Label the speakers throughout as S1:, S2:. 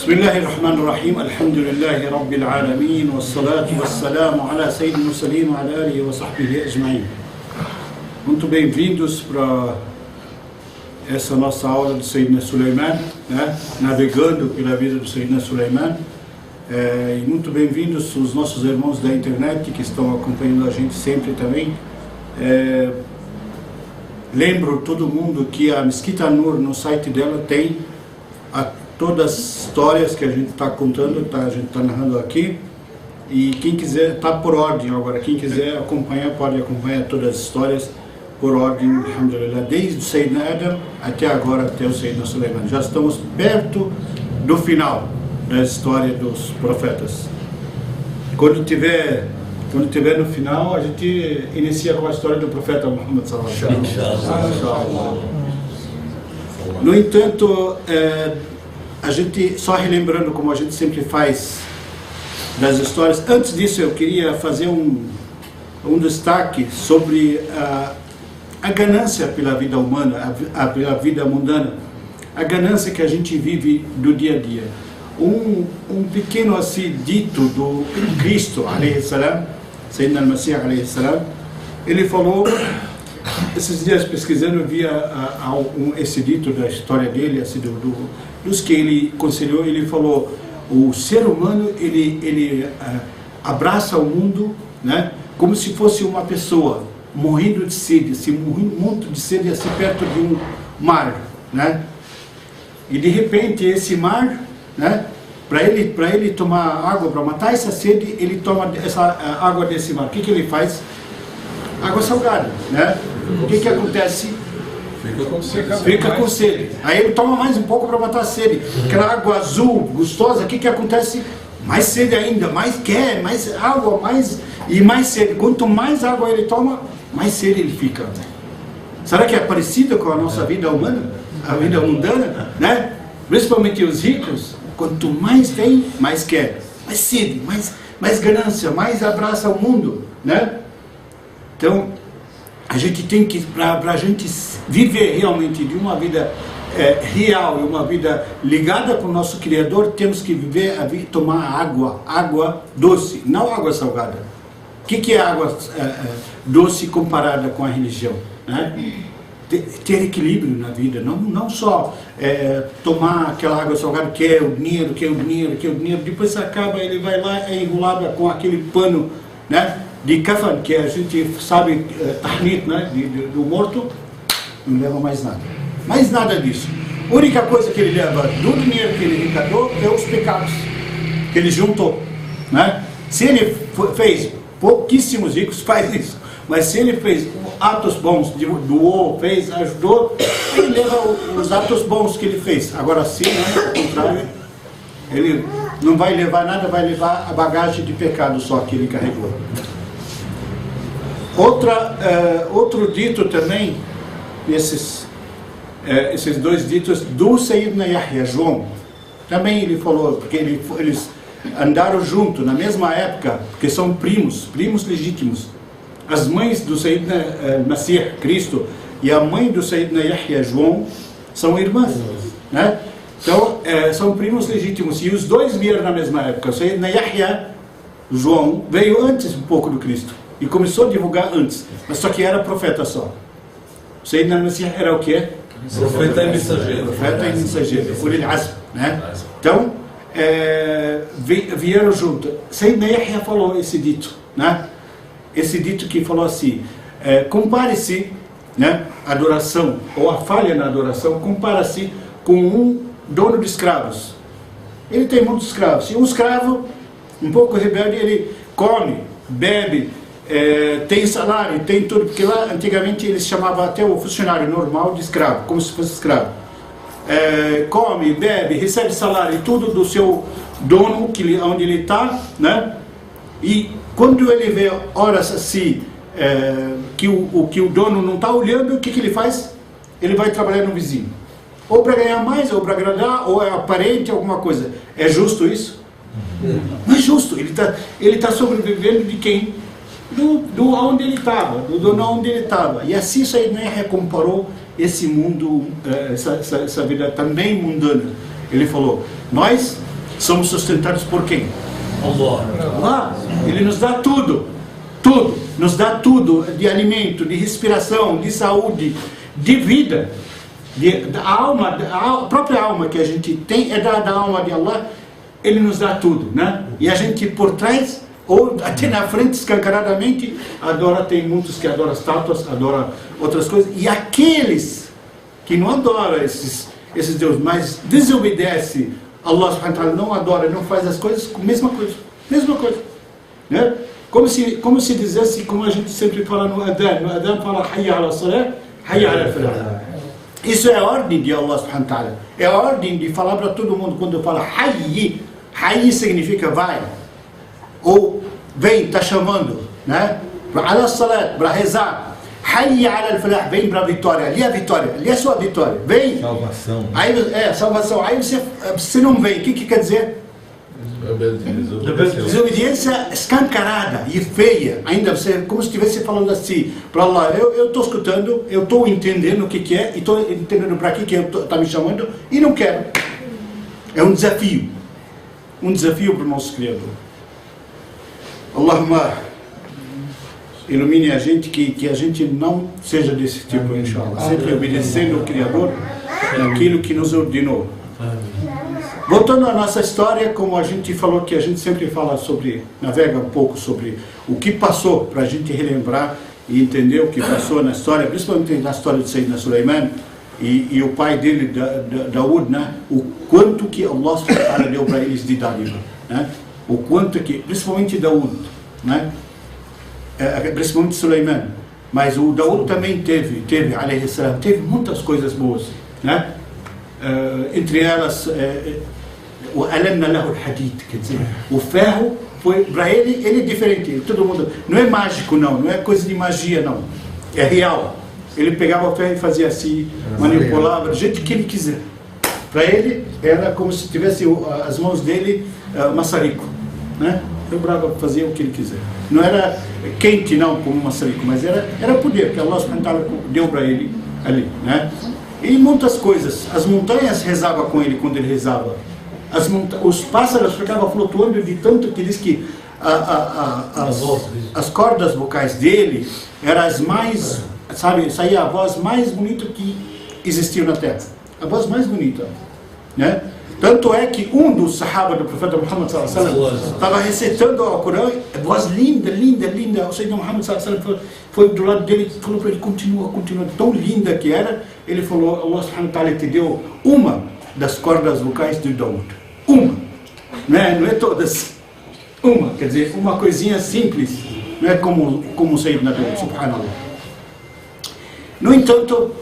S1: بسم الله الرحمن الرحيم الحمد لله رب العالمين والصلاة والسلام على سيد المرسلين وعلى آله وصحبه أجمعين. Muito bem-vindos para essa nossa aula do Sayyidina Sulaiman, né? Navegando pela vida do Sayyidina Sulaiman. E muito bem-vindos os nossos irmãos da internet que estão acompanhando a gente sempre também. Lembro todo mundo que a Mesquita Nur, no site dela, tem todas as histórias que a gente está contando, a gente está narrando aqui. E quem quiser, está por ordem agora, quem quiser acompanhar, pode acompanhar todas as histórias por ordem, alhamdulillah, desde o Sayyidina Adam até agora, até o Sayyidina Sulaiman. Já estamos perto do final da história dos profetas. Quando tiver no final, a gente inicia com a história do profeta Muhammad sallallahu alaihi wasallam. No entanto, a gente, só relembrando como a gente sempre faz das histórias, antes disso eu queria fazer um destaque sobre a ganância pela vida humana, pela vida mundana, a ganância que a gente vive do dia a dia. Um pequeno assim dito do Cristo, alayhi salam, Sayyidina al-Masih, alayhi salam, ele falou, esses dias pesquisando, eu via esse dito da história dele, assim, dos que ele aconselhou. Ele falou, o ser humano, ele abraça o mundo, né, como se fosse uma pessoa morrendo de sede, assim, muito de sede, assim, perto de um mar, né, e de repente esse mar, né, para ele tomar água, para matar essa sede, ele toma essa água desse mar. O que ele faz? Água salgada, né? O que acontece? Fica com sede. Aí ele toma mais um pouco para matar a sede. Aquela água azul, gostosa, o que acontece? Mais sede ainda, mais quer, mais água, mais e mais sede. Quanto mais água ele toma, mais sede ele fica. Será que é parecido com a nossa vida humana? A vida mundana, né? Principalmente os ricos, quanto mais tem, mais quer. Mais sede, mais ganância, mais abraça o mundo, né? Então, a gente tem que, para a gente viver realmente de uma vida real, uma vida ligada com o nosso Criador, temos que tomar água doce, não água salgada. O que é água doce comparada com a religião, né? Ter equilíbrio na vida, não só tomar aquela água salgada, que é o dinheiro, depois acaba, ele vai lá, é enrolado com aquele pano, né, de kafan, que a gente sabe, tahnit, né, do morto, não leva mais nada disso. A única coisa que ele leva do dinheiro que ele arrecadou é os pecados que ele juntou, né? Se ele fez, pouquíssimos ricos fazem isso, mas se ele fez atos bons, doou, fez, ajudou, ele leva os atos bons que ele fez. Agora sim, né, ao contrário, ele não vai levar nada, vai levar a bagagem de pecado só que ele carregou. Outro dito também, esses dois ditos do Sayyidina Yahya, João, também ele falou, porque eles andaram junto na mesma época, porque são primos legítimos. As mães do Sayyidina Masih, Cristo, e a mãe do Sayyidina Yahya, João, são irmãs, né? Então, são primos legítimos, e os dois vieram na mesma época. O Sayyidina Yahya, João, veio antes um pouco do Cristo, e começou a divulgar antes, mas só que era profeta só. O Sayyidina Masih era o quê?
S2: Profeta e mensageiro.
S1: Profeta e mensageiro, Ulil Azm, né? Então, vieram junto. Sayyidina Yahya falou esse dito, né? Esse dito que falou assim, compare-se, né, a adoração, ou a falha na adoração, compara-se com um dono de escravos. Ele tem muitos escravos, e um escravo, um pouco rebelde, ele come, bebe, tem salário, tem tudo, porque lá antigamente eles chamavam até o funcionário normal de escravo, como se fosse escravo. Come, bebe, recebe salário, tudo do seu dono, onde ele está, né? E quando ele vê horas assim, que o dono não está olhando, o que ele faz? Ele vai trabalhar no vizinho. Ou para ganhar mais, ou para agradar, ou é aparente, alguma coisa. É justo isso? Não é justo. Ele tá sobrevivendo de quem? Do onde ele estava, do dono onde ele estava. E assim Sayyidina Yahya comparou esse mundo, essa vida também mundana. Ele falou, nós somos sustentados por quem?
S2: Allah.
S1: Ele nos dá tudo, tudo, nos dá tudo, de alimento, de respiração, de saúde, de vida, da alma, a própria alma que a gente tem é da alma de Allah. Ele nos dá tudo, né? E a gente por trás, ou até na frente, escancaradamente, adora, tem muitos que adoram estátuas, adoram outras coisas, e aqueles que não adoram esses deuses, mas desobedece Allah subhanahu wa ta'ala, não adora, não faz as coisas, mesma coisa, né? Como se dissesse, como a gente sempre fala no Adhan fala Hayya ala salah, Hayya ala falah. Isso é a ordem de Allah subhanahu wa ta'ala, é a ordem de falar para todo mundo. Quando fala Hayyi, Hayyi significa vai, ou vem, está chamando, né? Ala salat, para rezar. Hayya ala falah, vem para a vitória, ali é a vitória, ali é a sua vitória, vem.
S3: Salvação.
S1: Aí, salvação. Aí você não vem, o que quer dizer? Desobediência escancarada e feia, ainda você, como se estivesse falando assim para Allah, eu estou escutando, eu estou entendendo o que é, e estou entendendo para que está me chamando, e não quero. É um desafio para o nosso Criador. Allahumma ilumine a gente, que a gente não seja desse tipo, inshallah, sempre obedecendo o Criador naquilo que nos ordenou. Voltando à nossa história, como a gente falou, que a gente sempre fala sobre, navega um pouco sobre o que passou, para a gente relembrar e entender o que passou na história, principalmente na história de Sayyidina Sulaiman e o pai dele, Daud, né? O quanto que Allah subhanahu wa ta'ala deu para eles de dádiva, né? O quanto que, principalmente Daud, né? Principalmente Sulaiman, mas o Daud também teve, alayhi salam, teve muitas coisas boas, né? Entre elas, o alamna lahu al-hadid, quer dizer, o ferro foi para ele é diferente. Todo mundo, não é mágico, não é coisa de magia, não, é real. Ele pegava o ferro e fazia assim, manipulava do jeito que ele quiser. Para ele era como se tivesse as mãos dele maçarico, né? Dobrava, fazia o que ele quiser. Não era quente, não, como maçarico, mas era poder que Allah subhanahu wa ta'ala deu para ele ali, né? E muitas coisas. As montanhas rezavam com ele quando ele rezava. Os pássaros ficavam flutuando de tanto que diz que as cordas vocais dele eram as mais, sabe, saía a voz mais bonita que existiu na terra. A voz mais bonita, né? Tanto é que um dos sahaba do profeta Muhammad sallallahu alaihi wasallam estava recitando o Corão, voz linda. O Sayyidina Muhammad sallallahu alaihi wasallam foi do lado dele e falou para ele, continua, tão linda que era. Ele falou, Allah subhanahu wa ta'ala te deu uma das cordas vocais de Daud. Uma, não é todas. Uma, quer dizer, uma coisinha simples, não é como o Sayyidina Daud, subhanallah. No entanto,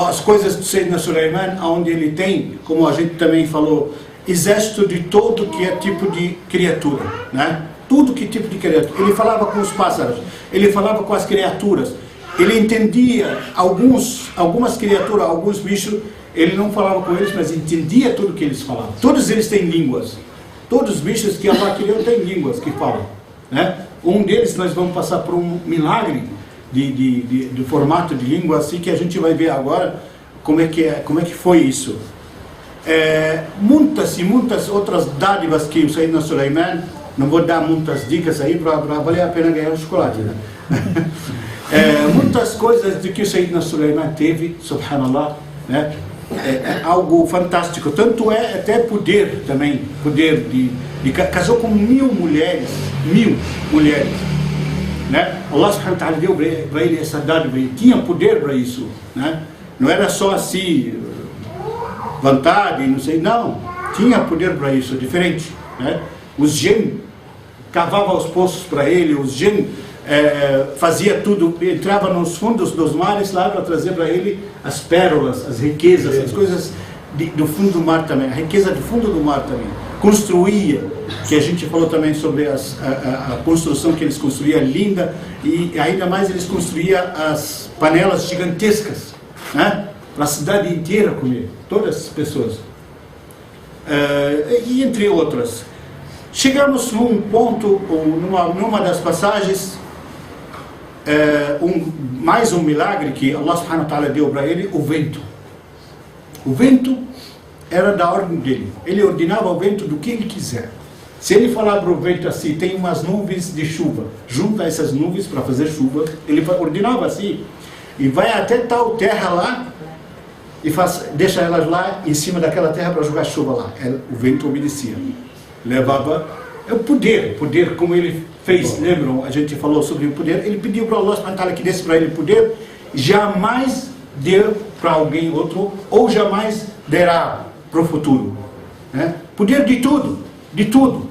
S1: as coisas do Sayyidina Sulaiman, onde ele tem, como a gente também falou, exército de todo que é tipo de criatura, né? Tudo que tipo de criatura. Ele falava com os pássaros, ele falava com as criaturas, ele entendia algumas criaturas, alguns bichos, ele não falava com eles, mas entendia tudo que eles falavam. Todos eles têm línguas, todos os bichos que Allah criou têm línguas que falam, né? Um deles nós vamos passar por um milagre de formato de língua, assim, que a gente vai ver agora como é que foi isso. Muitas e muitas outras dádivas que o Sayyidina Sulaiman, não vou dar muitas dicas aí para valer a pena ganhar o chocolate, né? Muitas coisas de que o Sayyidina Sulaiman teve, subhanallah, né? É algo fantástico. Tanto é até poder também, poder de casou com 1000 mulheres, né? Allah subhanahu wa ta'ala deu para ele essa dádiva, ele tinha poder para isso, né? Não era só assim, vontade, não sei, não, tinha poder para isso, diferente, né? Os jinn cavavam os poços para ele, os jinn fazia tudo, entrava nos fundos dos mares lá para trazer para ele as pérolas, as riquezas, as coisas do fundo do mar também, a riqueza do fundo do mar também. Construía, que a gente falou também sobre a construção que eles construíam, linda, e ainda mais eles construíam as panelas gigantescas, né? Para a cidade inteira comer, todas as pessoas, e entre outras. Chegamos num ponto, numa das passagens, mais um milagre que Allah subhanahu wa ta'ala deu para ele, o vento. O vento era da ordem dele. Ele ordenava o vento do que ele quiser. Se ele falar para o vento assim, tem umas nuvens de chuva, junta essas nuvens para fazer chuva, ele ordenava assim, e vai até tal terra lá, e deixa elas lá em cima daquela terra para jogar chuva lá. O vento obedecia. Levava o poder como ele fez. Lembram? A gente falou sobre o poder. Ele pediu para Allah subhanahu que desse para ele poder, jamais deu para alguém outro, ou jamais dará para o futuro. Né? Poder de tudo, de tudo.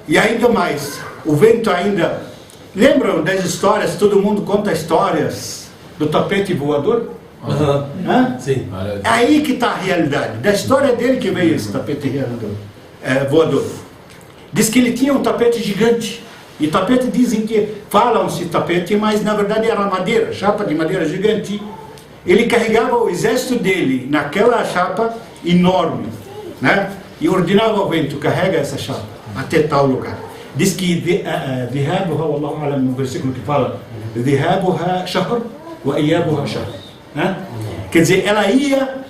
S1: E ainda mais, o vento ainda... Lembram das histórias, todo mundo conta histórias do tapete voador?
S2: Sim.
S1: É aí que está a realidade. Da história dele que veio esse tapete voador. Diz que ele tinha um tapete gigante. E tapete dizem que falam-se tapete, mas na verdade era madeira, chapa de madeira gigante. Ele carregava o exército dele naquela chapa enorme, né? E ordenava ao vento, carrega essa chapa até tal lugar. Diz que Dhihabuha, Wallahu alam, no versículo que fala Dhihabuha shahr wa iyabuha shahr. Quer dizer, ela ia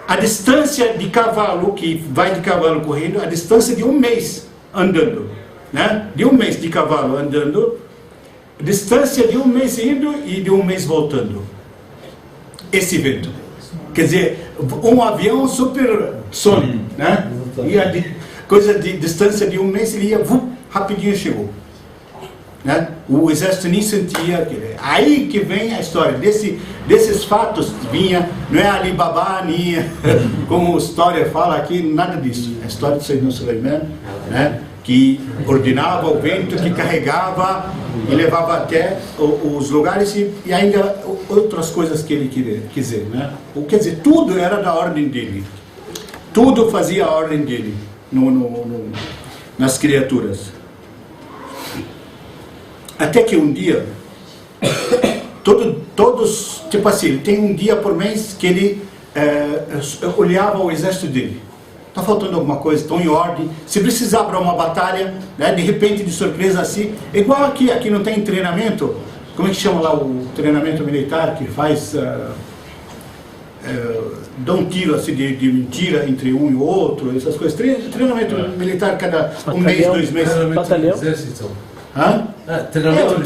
S1: a distância de cavalo, que vai de cavalo correndo, a distância de um mês andando, né? De um mês de cavalo andando, distância de um mês indo e de um mês voltando. Esse vento. Quer dizer, um avião supersônico, né? Ia coisa de distância de um mês, ele ia rapidinho chegou. Né? O exército nem sentia. Aí que vem a história desses fatos vinha, não é Alibaba nem como a história fala aqui, nada disso. A história de Sayyidina Sulaiman, né? Que ordenava o vento, que carregava e levava até os lugares e ainda outras coisas que ele quiser, né? Quer dizer, tudo era da ordem dele, tudo fazia a ordem dele nas criaturas. Até que um dia, todos, tipo assim, tem um dia por mês que ele olhava o exército dele. Está faltando alguma coisa, estão em ordem. Se precisar para uma batalha, né, de repente, de surpresa assim, igual aqui não tem treinamento, como é que chama lá o treinamento militar que faz, dá um tiro assim de mentira entre um e o outro, essas coisas. Treinamento militar cada um mês, 2 meses.
S3: Batalhão?
S1: Hã?
S2: Treinamento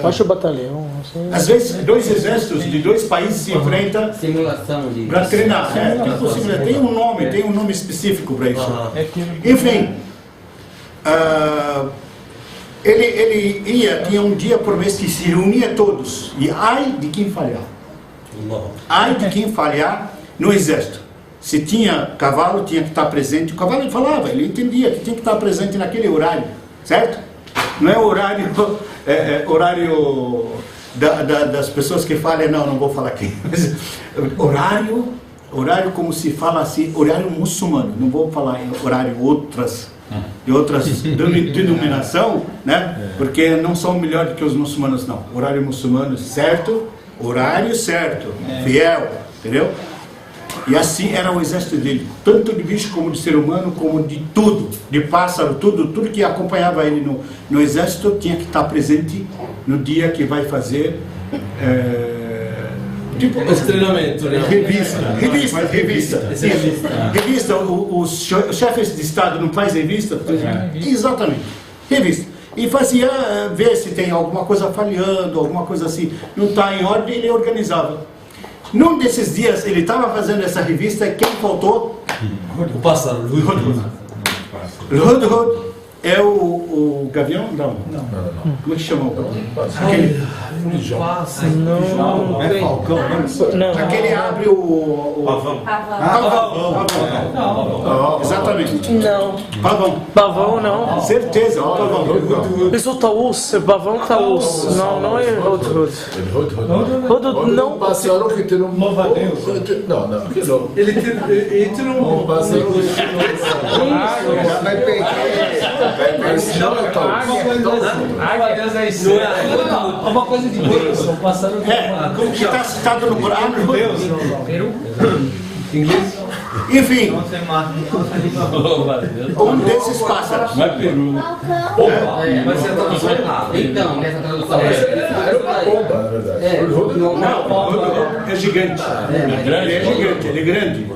S3: Acho o batalhão.
S1: Às vezes 2 exércitos de 2 países se enfrentam para treinar. Tem um nome específico para isso. Enfim, ele tinha um dia por mês que se reunia todos. E ai de quem falhar. Ai de quem falhar no exército. Se tinha cavalo, tinha que estar presente. O cavalo falava, ele entendia que tinha que estar presente naquele horário, certo? Não é horário das pessoas que falam, não vou falar aqui. Mas, horário como se fala assim, horário muçulmano. Não vou falar em horário de outras denominação, né? Porque não são melhores que os muçulmanos, não. Horário muçulmano certo, horário certo, fiel, entendeu? E assim era o exército dele, tanto de bicho como de ser humano, como de tudo, de pássaro, tudo que acompanhava ele no exército tinha que estar presente no dia que vai fazer
S2: tipo esse treinamento, né?
S1: Revista. Os chefes de Estado não fazem revista? Exatamente, revista. E fazia ver se tem alguma coisa falhando, alguma coisa assim, não está em ordem, ele organizava. Num desses dias ele estava fazendo essa revista e quem faltou?
S2: O pássaro.
S1: Hudhud é o gavião? Não. Como é que chama o gavião? Aquele...
S3: Não.
S4: É falcão, né?
S1: Aquele abre o...
S4: Pavão.
S1: Pavão. Exatamente.
S3: Não.
S1: Pavão,
S3: não.
S1: Certeza, ó, pavão.
S3: Isso é o Taus, pavão Taus. Não é Hudhud. Hudhud não.
S4: Um pássaro que tem um...
S2: Louva a Deus.
S4: Não, que não.
S2: Ele tem
S4: Um pássaro que vai pegar. Mas não é
S2: Deus é isso. É uma coisa de Deus. Um pássaro
S1: como que está citado no Corão?
S2: Deus. Inglês?
S1: Enfim, um desses pássaros.
S2: Não é peru.
S5: Mas você tradução errada. Então, nessa tradução
S4: Era uma pomba, na verdade.
S1: Não, é gigante. Ele é gigante, ele é grande.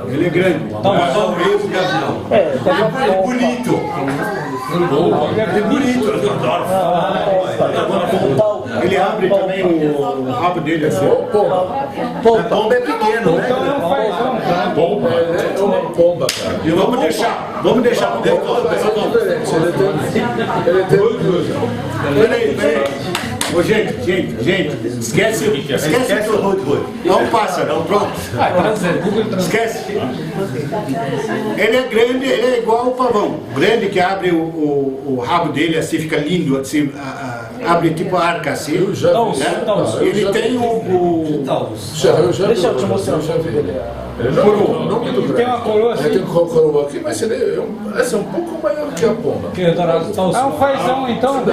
S1: Ele é grande.
S2: Mas só o rei do gavião.
S1: Ele é bonito. É bonito, eu adoro. Ele abre também o rabo dele assim.
S4: A pomba é pequeno, né?
S2: Pomba.
S4: É uma pomba, cara.
S1: E vamos deixar um pouco.
S4: Ele tem
S1: Peraí. Ô, gente, esquece o Hudhud. É um pássaro, pronto. Esquece. Ele é grande, ele é igual o pavão. Grande que abre o rabo dele assim, fica lindo, assim, abre tipo a arca assim.
S4: Eu já vi.
S1: Ele tem o...
S3: Deixa eu te mostrar o
S4: já vi.
S3: dele.
S4: Não muito grande.
S2: Tem uma coroa assim.
S4: Tem um coroa aqui, mas ele é um pouco maior que a pomba.
S2: Que é dourado.
S6: É um fazão, então.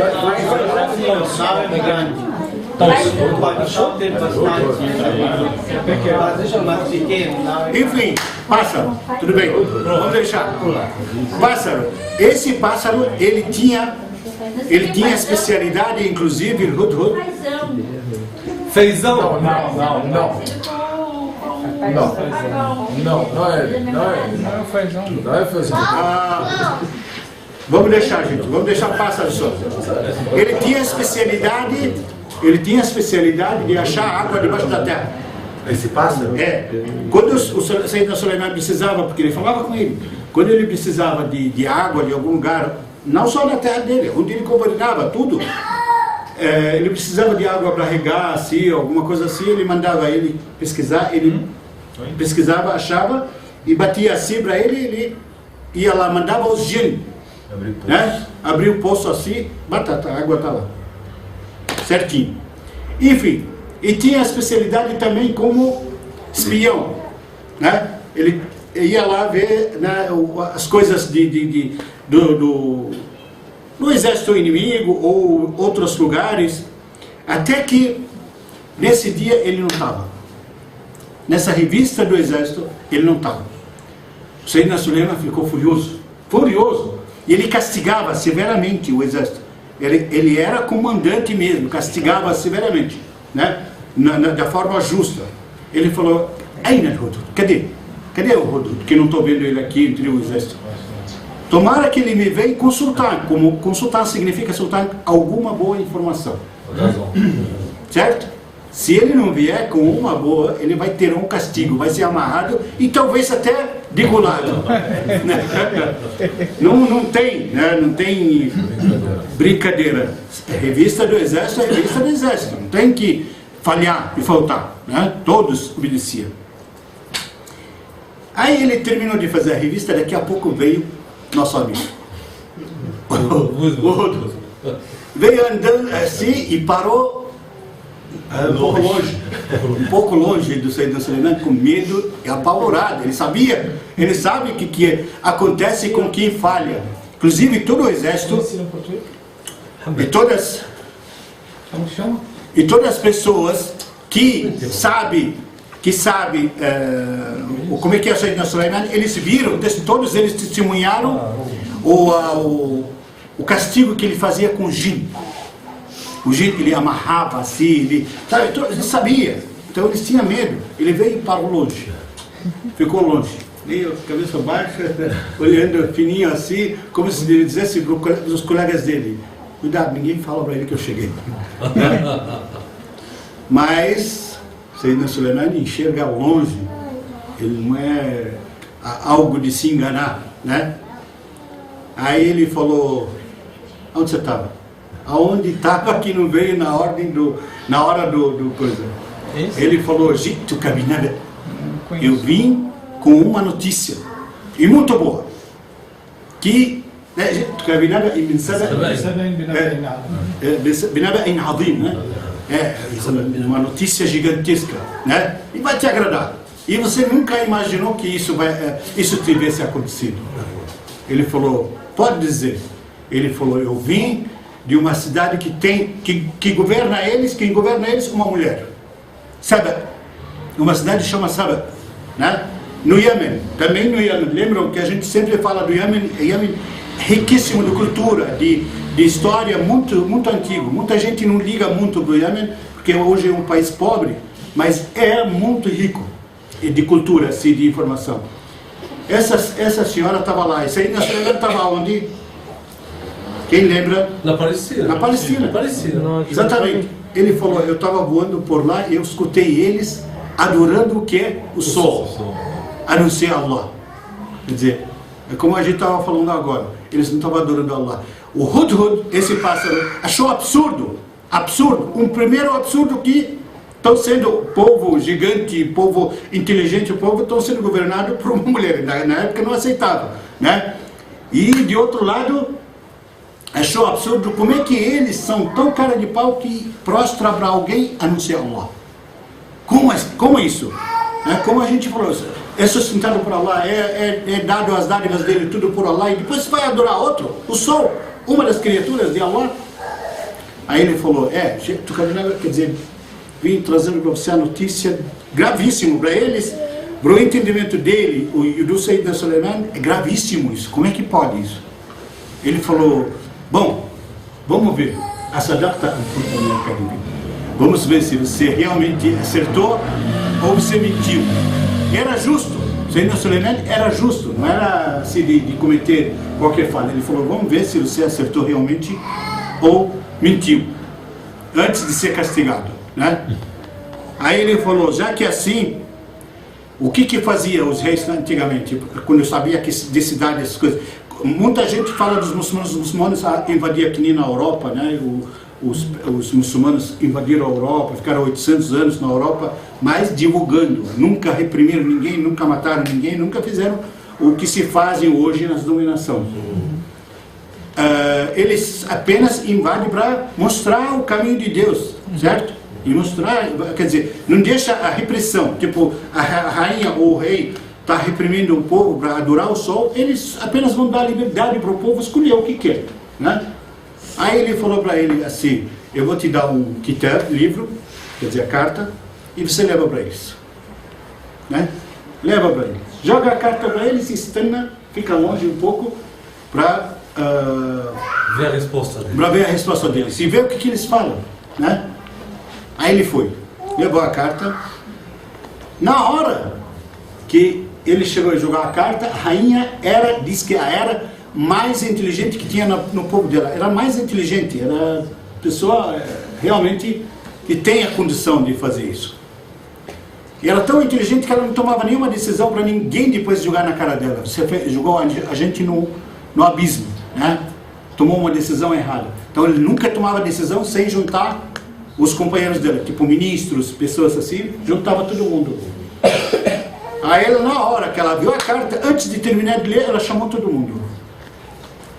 S1: Enfim, pássaro, tudo bem, vamos deixar. Pássaro, esse pássaro, ele tinha especialidade, inclusive, Hudhud.
S2: Feijão.
S4: Não é fazão.
S1: Vamos deixar, gente, vamos deixar o pássaro só. Ele tinha especialidade de achar água debaixo da terra.
S4: Esse pássaro?
S1: É. Quando o Sayyidina Sulaiman precisava, porque ele falava com ele, quando ele precisava de água de algum lugar, não só na terra dele, onde ele governava tudo, ele precisava de água para regar, assim, alguma coisa assim, ele mandava ele pesquisar, ele pesquisava, achava, e batia assim para ele ia lá, mandava os jinn, né? Abriu o poço assim, batata, a água está lá, certinho. Enfim, e tinha a especialidade também como espião, né? Ele ia lá ver, né, as coisas do exército inimigo ou outros lugares, até que nesse dia ele não estava. Nessa revista do exército ele não estava. O Sayyidina Sulaiman ficou furioso, e ele castigava severamente o exército. Ele era comandante mesmo, castigava severamente, né? Da forma justa. Ele falou: Aina al-Hudhud? Cadê o Hudhud? Que não estou vendo ele aqui entre o exército. Tomara que ele me venha consultar. Como consultar significa soltar alguma boa informação. Certo? Se ele não vier com uma boa, ele vai ter um castigo, vai ser amarrado e talvez até degolado. Não tem, né? Não tem brincadeira. Revista do exército é revista do exército. Não tem que falhar e faltar, né? Todos obedeciam. Aí ele terminou de fazer a revista, daqui a pouco veio nosso amigo. Veio andando assim e parou um pouco longe do Sayyidina Sulaiman, com medo e apavorado. Ele sabe o que acontece com quem falha. Inclusive todo o exército e todas as pessoas que sabem como é que é o Sayyidina Sulaiman, eles viram, todos eles testemunharam o castigo que ele fazia com o jinn. O jinn, ele amarrava assim, ele sabia, então eles tinham medo. Ele veio e parou longe, ficou longe, meio cabeça baixa, olhando fininho assim, como se ele dissesse para os colegas dele: cuidado, ninguém fala para ele que eu cheguei. Mas Sayyidina Sulaiman enxerga longe, ele não é algo de se enganar, né? Aí ele falou: onde você estava? Aonde estava que não veio na hora do coisa. Ele falou: Jitu Kabinada, eu vim com uma notícia, e muito boa, que Kabinada Binaba in Hadim, né? É uma notícia gigantesca, né? E vai te agradar. E você nunca imaginou que isso tivesse acontecido. Ele falou: pode dizer. Ele falou: eu vim de uma cidade que governa eles, quem governa eles, uma mulher. Saba. Uma cidade chama Saba, né? no Iêmen, também no Iêmen. Lembram que a gente sempre fala do Iêmen? Iêmen riquíssimo de cultura, de história, muito, muito antigo. Muita gente não liga muito do Iêmen, porque hoje é um país pobre, mas é muito rico de cultura, assim, de informação. Essa senhora estava lá. Essa aí na senhora estava onde? Quem lembra?
S2: Na Palestina.
S1: Na Palestina. Exatamente. Ele falou, eu estava voando por lá e eu escutei eles adorando o que? O sol. A não ser Allah. Quer dizer, é como a gente estava falando agora. Eles não estavam adorando Allah. O Hudhud, esse pássaro, achou absurdo. Absurdo. Um primeiro absurdo que estão sendo povo gigante, povo inteligente, o povo estão sendo governado por uma mulher. Na época não aceitava, né? E de outro lado, achou absurdo como é que eles são tão cara de pau que prostra para alguém a não ser Allah. Como isso? Como a gente falou, é sustentado por Allah, é dado as dádivas dele, tudo por Allah, e depois vai adorar outro, o sol, uma das criaturas de Allah. Aí ele falou, quer dizer, vim trazendo para você a notícia gravíssima para eles, para o entendimento dele, e do Sayyidina Suleiman, é gravíssimo isso, como é que pode isso? Ele falou, bom, vamos ver, vamos ver se você realmente acertou ou você mentiu. Era justo, Sayyidina Suleiman era justo, não era assim de cometer qualquer falha. Ele falou, vamos ver se você acertou realmente ou mentiu, antes de ser castigado, né? Aí ele falou, já que é assim, o que fazia os reis antigamente, quando eu sabia que de cidade essas coisas? Muita gente fala dos muçulmanos invadiram aqui na Europa, né? Os muçulmanos invadiram a Europa, ficaram 800 anos na Europa, mas divulgando, nunca reprimiram ninguém, nunca mataram ninguém, nunca fizeram o que se fazem hoje nas dominações. Eles apenas invadem para mostrar o caminho de Deus, certo? E mostrar, quer dizer, não deixa a repressão, tipo, a rainha ou o rei está reprimindo o povo para adorar o sol, eles apenas vão dar liberdade para o povo escolher o que quer, né? Aí ele falou para ele assim, eu vou te dar um kitab, livro, quer dizer, a carta, e você leva para eles, né? Leva para eles, joga a carta para eles, estana, fica longe um pouco, para
S2: ver a resposta deles.
S1: Para ver a resposta deles, e ver o que eles falam, né? Aí ele foi, levou a carta. Na hora que ele chegou a jogar a carta, a rainha diz que era mais inteligente que tinha no povo dela. Era mais inteligente, era pessoa realmente que tem a condição de fazer isso. E era tão inteligente que ela não tomava nenhuma decisão para ninguém depois jogar na cara dela. Você jogou a gente no abismo, né? Tomou uma decisão errada. Então ele nunca tomava decisão sem juntar os companheiros dela, tipo ministros, pessoas assim, juntava todo mundo. Aí ela, na hora que ela viu a carta, antes de terminar de ler, ela chamou todo mundo.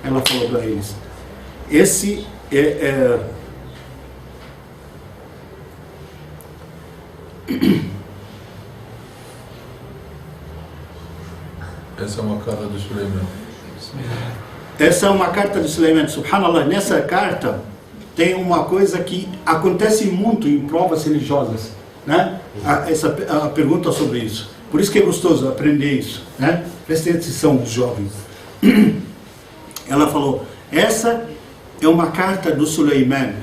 S1: Ela falou para eles, esse
S6: essa é uma carta do Suleiman.
S1: Essa é uma carta do Suleiman. Subhanallah, nessa carta tem uma coisa que acontece muito em provas religiosas, né? A pergunta sobre isso. Por isso que é gostoso aprender isso, né? Prestem atenção, os jovens. Ela falou, essa é uma carta do Suleiman.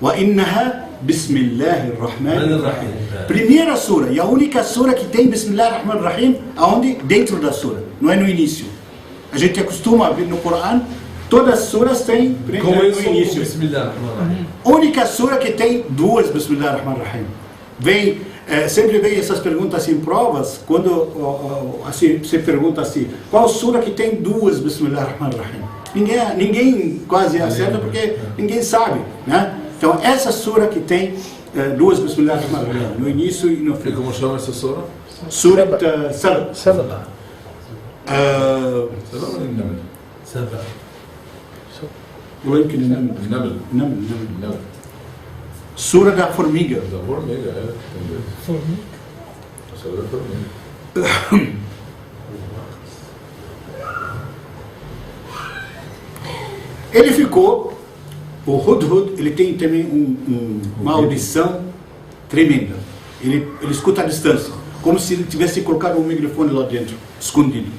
S1: Wa innaha bismillahir rahmanir rahim. Primeira sura, e a única sura que tem bismillahir rahmanir rahim, aonde? Dentro da sura, não é no início. A gente acostuma a ver no Corão, todas as suras têm no início. Única sura que tem duas bismillahir rahmanir rahim. Sempre vem essas perguntas em provas, quando assim, você pergunta assim, qual sura que tem duas bismillahir rahmanir rahim? Ninguém quase acerta porque ninguém sabe, né? Então essa sura que tem duas bismillahir rahmanir rahim, no início e no fim.
S6: E como chama essa sura?
S1: Surat Saba.
S3: Saba.
S6: Saba.
S1: ويمكن النمل.
S6: Nabal.
S1: Sura da formiga.
S6: Da formiga, Formiga? A sura da formiga.
S1: Ele ficou, o Hudhud, ele tem também uma audição tremenda. Ele escuta à distância. como se ele tivesse colocado um microfone lá dentro, escondido.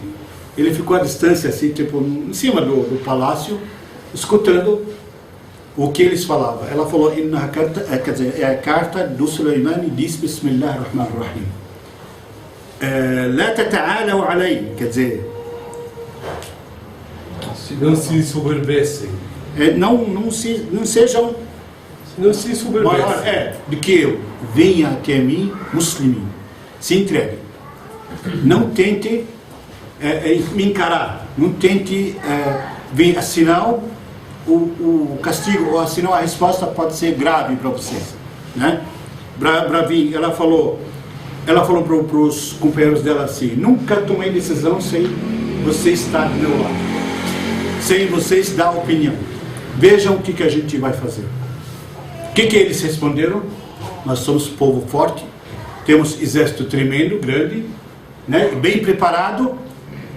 S1: Ele ficou à distância, assim, tipo, em cima do palácio, escutando o que eles falavam. Ela falou, quer dizer, é a carta do Suleimani, diz, Bismillah ar-Rahman ar-Rahim. La tata'alaw alay, quer dizer,
S2: Não se soberbecem.
S1: não sejam
S2: Não se soberbecem.
S1: maior do que eu. Venha até mim, musliminho. Se entregue. Não tente me encarar. Não tente vir assinar o castigo, ou assinar a resposta pode ser grave para vocês. Né? Bravin, ela falou para os companheiros dela assim: nunca tomei decisão sem você estar do meu lado, sem vocês dar opinião. Vejam o que a gente vai fazer. O que eles responderam? Nós somos povo forte, temos exército tremendo, grande, né, bem preparado,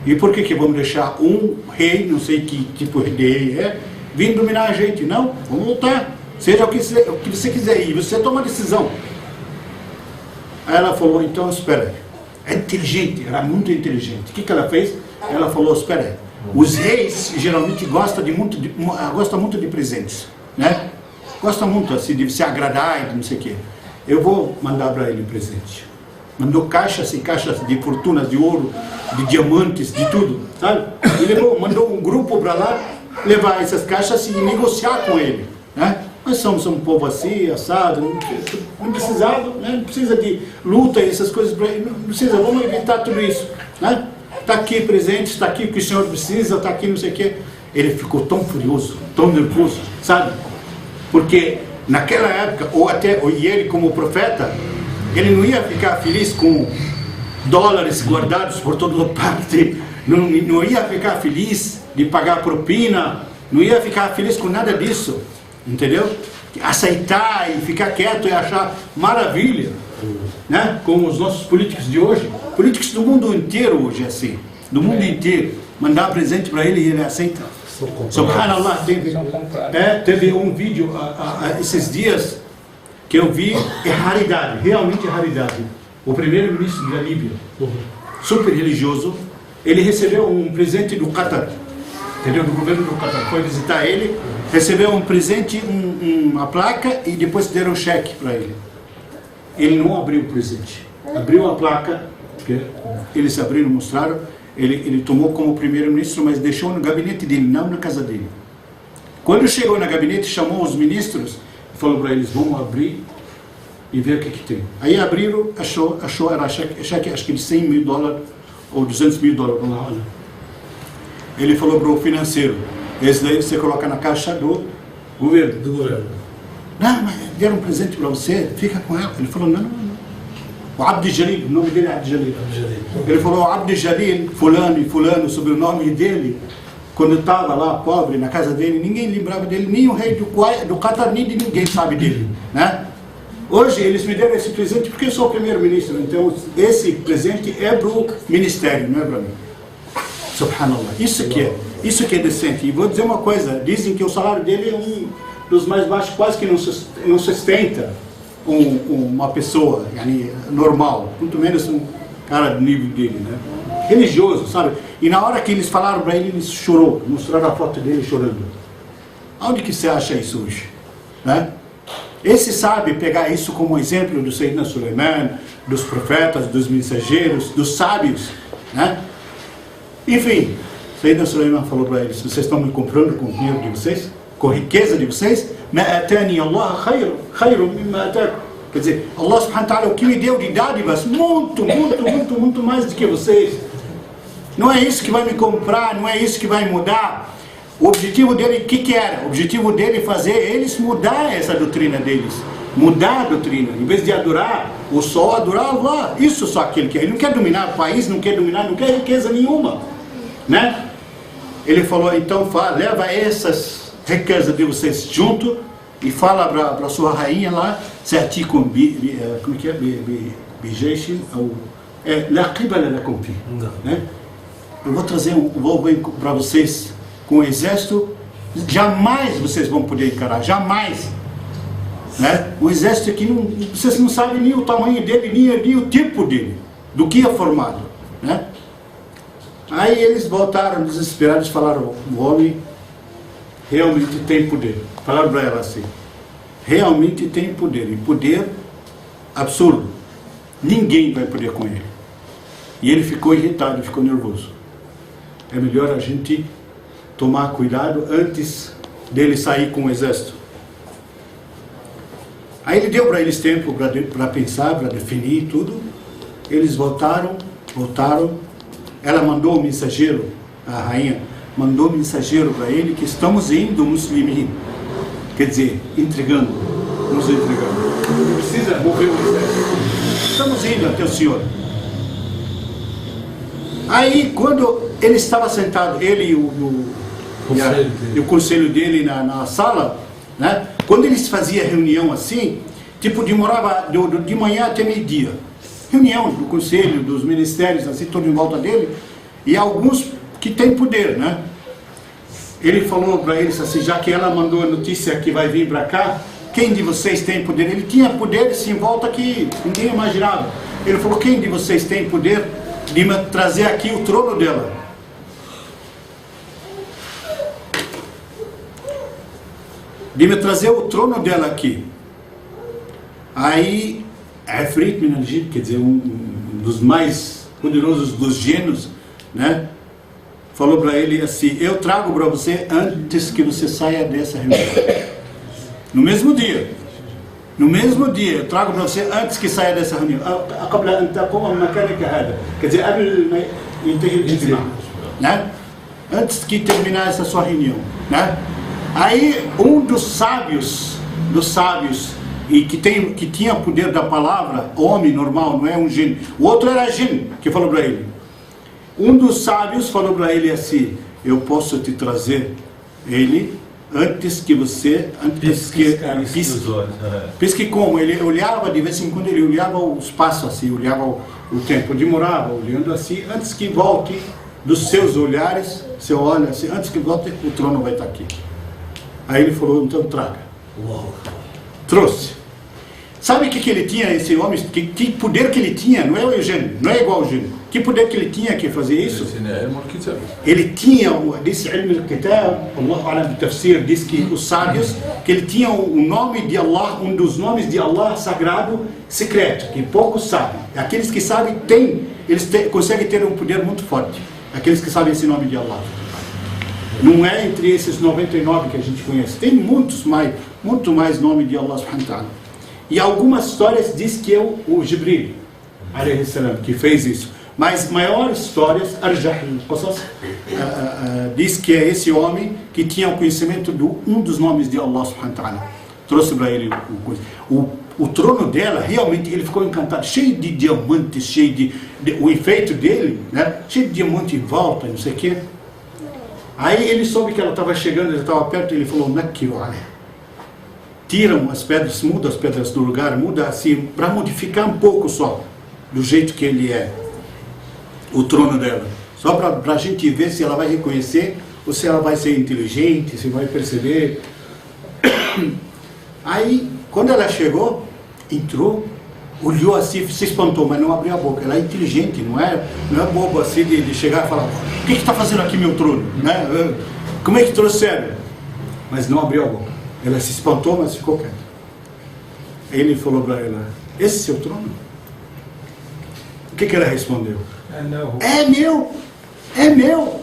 S1: e por que vamos deixar um rei, não sei que tipo de rei é, vir dominar a gente? Não, vamos lutar, seja o que você quiser, e você toma a decisão. Aí ela falou, então espera aí. É inteligente, era muito inteligente. O que ela fez? Ela falou, espera aí. Os reis geralmente gostam muito de presentes, né? Gosta muito assim, de se agradar e não sei o quê. Eu vou mandar para ele presente. Mandou caixas e caixas de fortunas, de ouro, de diamantes, de tudo, sabe? E mandou um grupo para lá levar essas caixas e negociar com ele, né? Nós somos um povo assim, assado, não precisa de luta e essas coisas, não precisa, vamos evitar tudo isso, né? Está aqui presente, está aqui o que o senhor precisa, está aqui não sei o quê. Ele ficou tão furioso, tão nervoso, sabe? Porque naquela época, e ele como profeta, ele não ia ficar feliz com dólares guardados por toda parte, não ia ficar feliz de pagar propina, não ia ficar feliz com nada disso, entendeu? Aceitar e ficar quieto e achar maravilha, né? Como os nossos políticos de hoje, políticos do mundo inteiro hoje é assim, do mundo inteiro, mandar presente para ele e ele aceita. Subhanallah, teve um vídeo esses dias que eu vi, é raridade, realmente é raridade. O primeiro-ministro da Líbia, super religioso, ele recebeu um presente do Qatar, entendeu? Do governo do Qatar, foi visitar ele, recebeu um presente, uma placa e depois deram um cheque para ele. Ele não abriu o presente, abriu a placa, que eles abriram, mostraram. Ele tomou como primeiro-ministro, mas deixou no gabinete dele, não na casa dele. Quando chegou no gabinete, chamou os ministros e falou para eles, vamos abrir e ver o que tem. Aí abriram, achou era cheque, acho que de $100 mil ou $200 mil. Olha. Ele falou para o financeiro, esse daí você coloca na caixa do governo. Não, mas deram um presente para você, fica com ela. Ele falou, não. O Abd Jalil, o nome dele é Abd Jalil. Ele falou, Abd Jalil, fulano e fulano, sobre o nome dele, quando estava lá, pobre, na casa dele, ninguém lembrava dele, nem o rei do Qatar, nem de ninguém sabe dele, né? Hoje eles me deram esse presente porque eu sou o primeiro-ministro, então esse presente é para o ministério, não é para mim. Subhanallah, isso que é decente. E vou dizer uma coisa, dizem que o salário dele é um dos mais baixos, quase que não sustenta uma pessoa normal, muito menos um cara do nível dele, né? Religioso, sabe? E na hora que eles falaram para ele, ele chorou, mostraram a foto dele chorando. Onde que você acha isso hoje? Né? Esse sabe pegar isso como exemplo do Sayyidina Suleiman, dos profetas, dos mensageiros, dos sábios, né? Enfim, Sayyidina Suleiman falou para eles, vocês estão me comprando com o dinheiro de vocês? Com a riqueza de vocês? Ma atani Allah khayru mimma atakum. Quer dizer, Allah subhanahu wa ta'ala, o que me deu de dádivas, muito mais do que vocês. Não é isso que vai me comprar, não é isso que vai mudar. O objetivo dele, o que era? O objetivo dele é fazer eles mudar essa doutrina deles. Mudar a doutrina. Em vez de adorar o sol, adorar Allah. Isso só que ele quer. Ele não quer dominar o país, não quer riqueza nenhuma. Né? Ele falou, então leva essas riquezas de vocês junto e fala para a sua rainha lá, Sa'atikum como que é? Bijayshin ou la qibala lakum fi. Eu vou trazer para vocês com o exército, jamais vocês vão poder encarar, jamais. Né? Um exército que vocês não sabem nem o tamanho dele, nem o tipo dele. do que é formado, né? Aí eles voltaram desesperados e falaram: o homem realmente tem poder. Falaram para ela assim: realmente tem poder, e poder absurdo. Ninguém vai poder com ele. E ele ficou irritado, ficou nervoso. É melhor a gente tomar cuidado antes dele sair com o exército. Aí ele deu para eles tempo para pensar, para definir tudo. Eles voltaram. Ela mandou um mensageiro, a rainha mandou um mensageiro para ele que estamos indo muslimin. Quer dizer, entregando, nos entregando. Não precisa mover o exército. Estamos indo até o senhor. Aí quando ele estava sentado, ele e o conselho dele na sala, né? Quando eles faziam reunião assim, tipo demorava de manhã até meio-dia. Reunião do conselho, dos ministérios, assim, todo em volta dele, e alguns que têm poder, né? Ele falou para eles assim, já que ela mandou a notícia que vai vir para cá, quem de vocês tem poder? Ele tinha poderes em volta que ninguém imaginava. Ele falou: quem de vocês tem poder de me trazer aqui o trono dela? De me trazer o trono dela aqui. Aí, Ifrit min al-Jinn, quer dizer, um dos mais poderosos dos gênios, né? Falou para ele assim: eu trago para você antes que você saia dessa reunião. No mesmo dia. No mesmo dia, eu trago para você antes que saia dessa reunião. Quer dizer, né? Antes que terminar essa sua reunião, né? Aí um dos sábios, e que tinha poder da palavra, homem normal, não é um jinn. O outro era jinn, que falou para ele. Um dos sábios falou para ele assim: eu posso te trazer ele antes que você... Pisque como? Ele olhava, de vez em quando ele olhava o espaço assim, olhava o tempo, demorava olhando assim, antes que volte dos seus olhares, você olha assim, antes que volte o trono vai estar aqui. Aí ele falou: então traga. Trouxe. Sabe o que ele tinha, esse homem? Que poder que ele tinha? Não é o Eugênio, não é igual ao Eugênio. Que poder que ele tinha que fazer isso? Ele tinha, disse Ilm al-Kitab, Allah Alam Tafsir, diz que os sábios, que ele tinha o nome de Allah, um dos nomes de Allah sagrado, secreto, que poucos sabem. Aqueles que sabem, conseguem ter um poder muito forte. Aqueles que sabem esse nome de Allah. Não é entre esses 99 que a gente conhece. Tem muito mais nome de Allah subhanahu wa ta'ala. E algumas histórias diz que é o Jibril, alayhi salam, que fez isso. Mas maiores histórias, Arjah al-Qasas, diz que é esse homem que tinha o conhecimento de um dos nomes de Allah subhanahu wa ta'ala. Trouxe para ele o trono dela, realmente ele ficou encantado, cheio de diamantes, cheio de o enfeite dele, né? Cheio de diamante em volta, não sei o quê. Aí ele soube que ela estava chegando, ele estava perto, e ele falou: tiram as pedras, muda as pedras do lugar, muda assim, para modificar um pouco só, do jeito que ele é, o trono dela. Só para a gente ver se ela vai reconhecer, ou se ela vai ser inteligente, se vai perceber. Aí, quando ela chegou, entrou, olhou assim, se espantou, mas não abriu a boca. Ela é inteligente, não é bobo assim de chegar e falar: o que está fazendo aqui meu trono? Né? Como é que trouxeram? Mas não abriu a boca. Ela se espantou, mas ficou quieta. Ele falou para ela: esse é o seu trono? O que ela respondeu? É meu! É meu!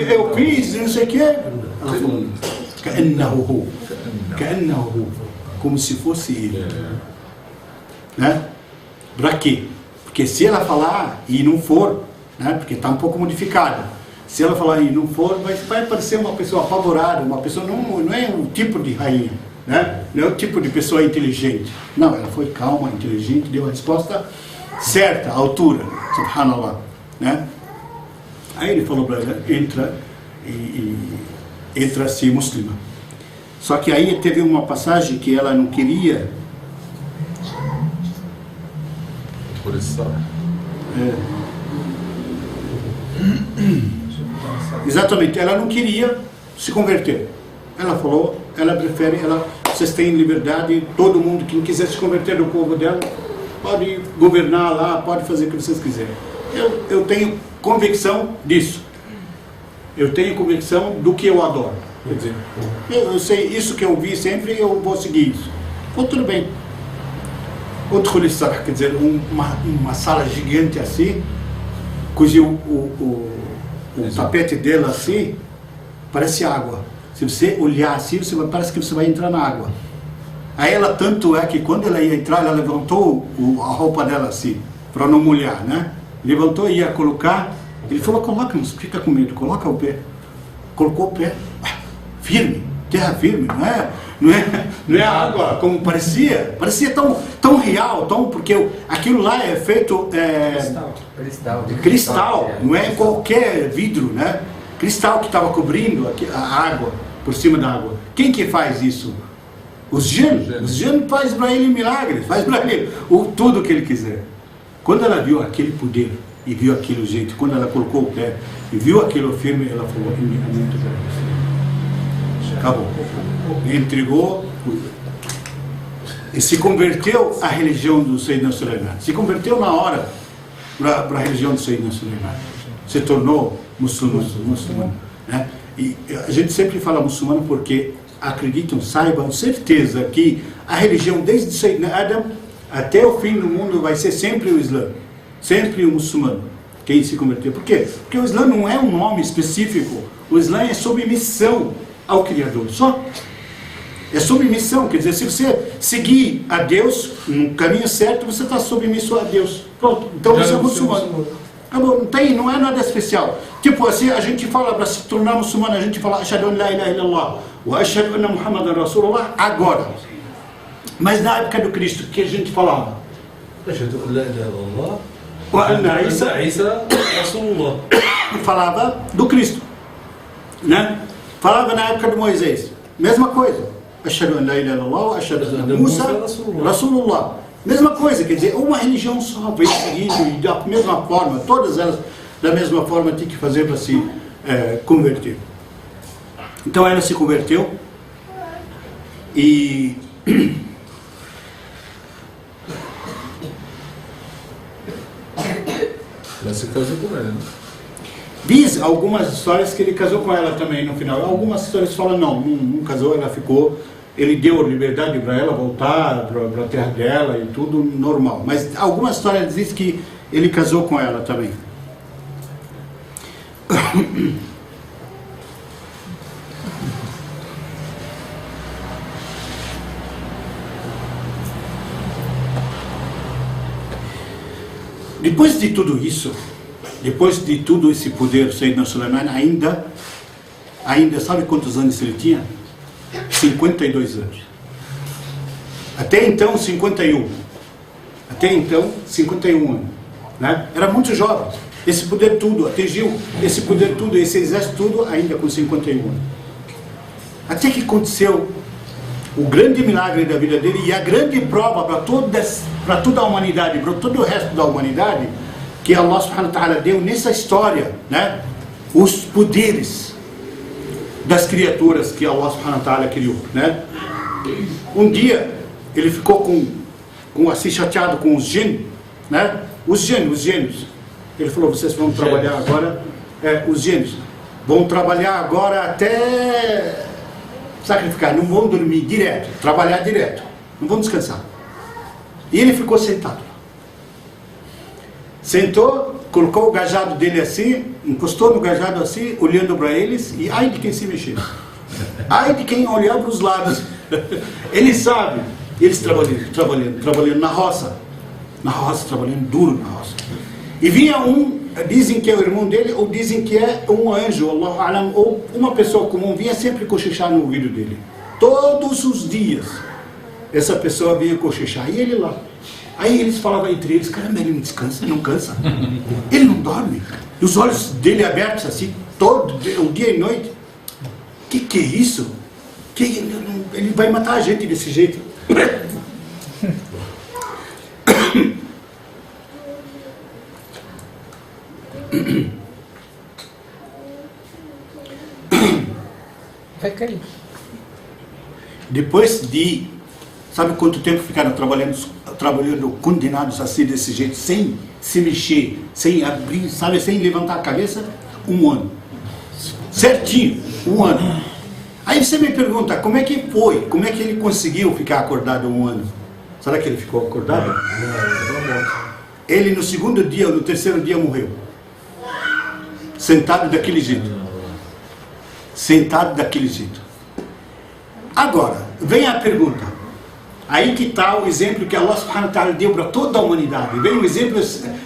S1: Eu fiz, não sei o quê. Ela falou: como se fosse ele. Né? Para quê? Porque se ela falar e não for, né? Porque está um pouco modificado. Se ela falar e não for, vai parecer uma pessoa apavorada, uma pessoa não é um tipo de rainha, né? Não é o tipo de pessoa inteligente. Não, ela foi calma, inteligente, deu a resposta certa, à altura, subhanallah, né? Aí ele falou para ela: entra-se muslima. Só que aí teve uma passagem que ela não queria.
S6: Por isso.
S1: Exatamente, ela não queria se converter. Ela falou, ela prefere, vocês têm liberdade, todo mundo que quiser se converter do povo dela, pode governar lá, pode fazer o que vocês quiserem. Eu tenho convicção disso. Eu tenho convicção do que eu adoro. Quer dizer, eu sei isso que eu vi sempre, eu vou seguir isso. Então, tudo bem. Outro coleção, quer dizer, uma sala gigante assim, cujo o tapete dela assim, parece água. Se você olhar assim, parece que você vai entrar na água. Aí ela, tanto é que quando ela ia entrar, ela levantou a roupa dela assim, para não molhar, né? Levantou e ia colocar. Ele falou, coloca, não fica com medo, coloca o pé. Colocou o pé, firme, terra firme, não é água como parecia tão real, porque aquilo lá é feito cristal, não é qualquer vidro, né? Cristal que estava cobrindo a água, por cima da água. Quem que faz isso? Os gênios faz para ele milagres, faz para ele tudo que ele quiser. Quando ela viu aquele poder e viu aquele jeito, quando ela colocou o pé e viu aquilo firme, ela falou, acabou. E entregou e se converteu à religião do Sayyidina Sulaiman. Se converteu na hora para a religião do Sayyidina Sulaiman. Se tornou muçulmano. Né? E a gente sempre fala muçulmano porque acreditam, saibam, certeza que a religião desde Sayyidina Adam até o fim do mundo vai ser sempre o Islã, sempre o muçulmano, quem se converteu. Por quê? Porque o Islã não é um nome específico, o Islã é submissão ao Criador, só. É submissão, quer dizer, se você seguir a Deus no caminho certo, você está submisso a Deus. Pronto, então você é muçulmano. Acabou, não é nada especial. Tipo assim, a gente fala, para se tornar muçulmano, a gente fala Ashhadu an la ilaha illallah wa ashhadu anna Muhammadan Rasulullah agora. Mas na época do Cristo, o que a gente falava?
S2: Ashhadu an la ilaha illallah
S1: wa anna Isa
S2: Rasulullah.
S1: Falava do Cristo, né? Falava na época de Moisés, mesma coisa. Ashhadu an la ilaha illallah wa ashhadu anna Musa Rasulullah. Mesma coisa, quer dizer, uma religião só, vem seguindo e da mesma forma, todas elas da mesma forma tem que fazer para se converter. Então ela se converteu e
S6: Ela se casou com ela, né?
S1: diz algumas histórias que ele casou com ela também no final. Algumas histórias falam não casou, ela ficou. Ele deu liberdade para ela voltar para a terra dela e tudo normal. Mas algumas histórias dizem que ele casou com ela também. Depois de tudo isso, depois de todo esse poder, Sayyidina Sulaiman ainda sabe quantos anos ele tinha? 52 anos. Até então 51. Até então 51 anos, né? Era muito jovem. Esse poder tudo, atingiu esse poder tudo, esse exército tudo ainda com 51 anos. Até que aconteceu o grande milagre da vida dele e a grande prova para toda a humanidade, para todo o resto da humanidade, que Allah subhanahu wa ta'ala deu nessa história, né? Os poderes das criaturas que Allah subhanahu wa ta'ala criou, né? Um dia ele ficou com assim chateado com os gênios, né? Os gênios. Ele falou, vocês vão trabalhar agora, os gênios vão trabalhar agora até sacrificar, não vão dormir direto, trabalhar direto, não vão descansar. E ele ficou sentado. Sentou, colocou o cajado dele assim, encostou no cajado assim, olhando para eles, e ai de quem se mexer. Ai de quem olhar para os lados. Ele sabe, eles trabalhando na roça, trabalhando duro na roça. E vinha dizem que é o irmão dele, ou dizem que é um anjo, Allahu Alam, ou uma pessoa comum, vinha sempre cochichar no ouvido dele. Todos os dias, essa pessoa vinha cochichar, e ele lá. Aí eles falavam entre eles, caramba, ele não descansa, ele não cansa, ele não dorme. E os olhos dele abertos assim, todo o dia e noite. Que é isso? Ele vai matar a gente desse jeito.
S3: Vai cair.
S1: Depois de, sabe quanto tempo ficaram trabalhando trabalhando condenados assim, desse jeito, sem se mexer, sem abrir, sabe, sem levantar a cabeça, 1 ano. Certinho, 1 ano. Aí você me pergunta, como é que foi? Como é que ele conseguiu ficar acordado 1 ano? Será que ele ficou acordado? Ele no 2º dia ou no 3º dia morreu. Sentado daquele jeito. Sentado daquele jeito. Agora, vem a pergunta. Aí que está o exemplo que Allah subhanahu wa ta'ala deu para toda a humanidade. Vem um exemplo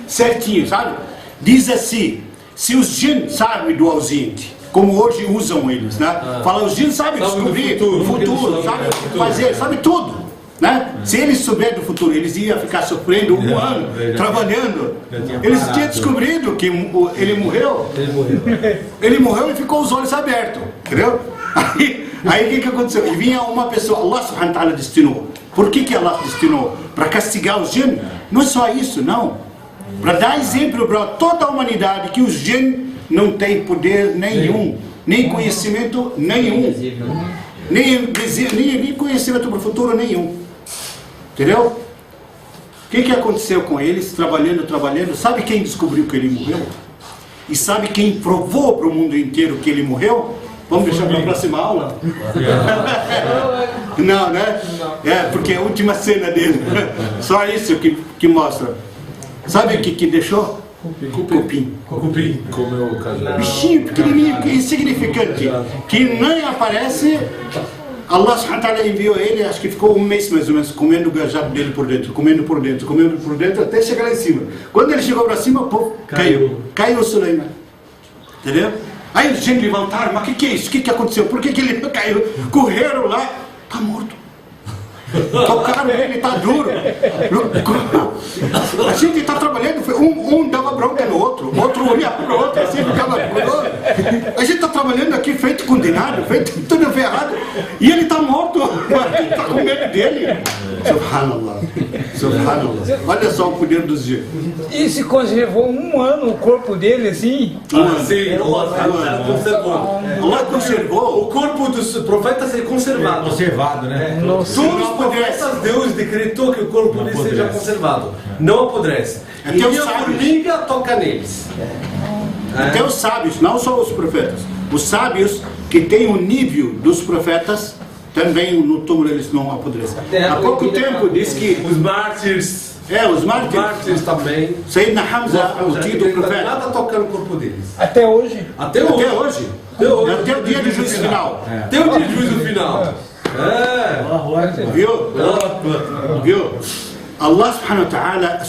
S1: certinho, sabe? Diz assim, se os jinn sabem do ausente, como hoje usam eles, né? Fala, os jinn sabem descobrir o futuro, sabe fazer, sabe tudo. Né? Se eles souberem do futuro, eles iam ficar sofrendo 1 ano, trabalhando. Eles tinham descobrido que ele morreu. Ele morreu e ficou os olhos abertos, entendeu? Aí o que aconteceu? E vinha uma pessoa, Allah subhanahu wa ta'ala destinou. Por que Allah destinou? Para castigar os jinn? Não é só isso, não. Para dar exemplo para toda a humanidade que os jinn não têm poder nenhum, nem conhecimento nenhum, nem conhecimento para o futuro nenhum. Entendeu? O que aconteceu com eles? Trabalhando. Sabe quem descobriu que ele morreu? E sabe quem provou para o mundo inteiro que ele morreu? Vamos deixar para a próxima aula? Não, né? É, porque é a última cena dele. Só isso que mostra. Sabe o que deixou? Cupim.
S6: Comeu o cajado.
S1: Bichinho pequenininho, insignificante, que nem aparece. Allah subhanahu wa ta'ala enviou ele, acho que ficou 1 mês mais ou menos, comendo o cajado dele por dentro, comendo por dentro, até chegar lá em cima. Quando ele chegou para cima, pô, caiu o Suleiman. Entendeu? Aí os gente levantaram, mas o que é isso? O que aconteceu? Por que ele caiu? Correram lá, tá morto. Tocaram ele, tá duro. A gente está trabalhando, um dava bronca no outro olhava para o outro, assim ficava duro. A gente está trabalhando aqui feito condenado, feito tudo ferrado, e ele está morto, a gente está com medo dele. Subhanallah. Olha só o poder dos dias.
S2: E se conservou 1 ano o corpo dele assim?
S7: Sim, Allah conservou.
S1: Allah conservou.
S7: O corpo dos profetas é conservado.
S4: Conservado, né?
S7: Todos os profetas, Deus decretou que o corpo deles seja conservado. Não apodrece. E a formiga toca neles.
S1: Até os sábios, não só os profetas. Os sábios que têm o nível dos profetas, também no túmulo eles não apodrecem. Há pouco tempo diz que
S7: os mártires.
S1: Os mártires
S7: também.
S1: Sayyidina Hamza, o tio do profeta.
S7: Nada toca no corpo deles.
S2: Até hoje?
S1: Até hoje. Até o dia do juízo final.
S7: Até o dia do juízo final.
S1: Viu? Allah subhanahu wa ta'ala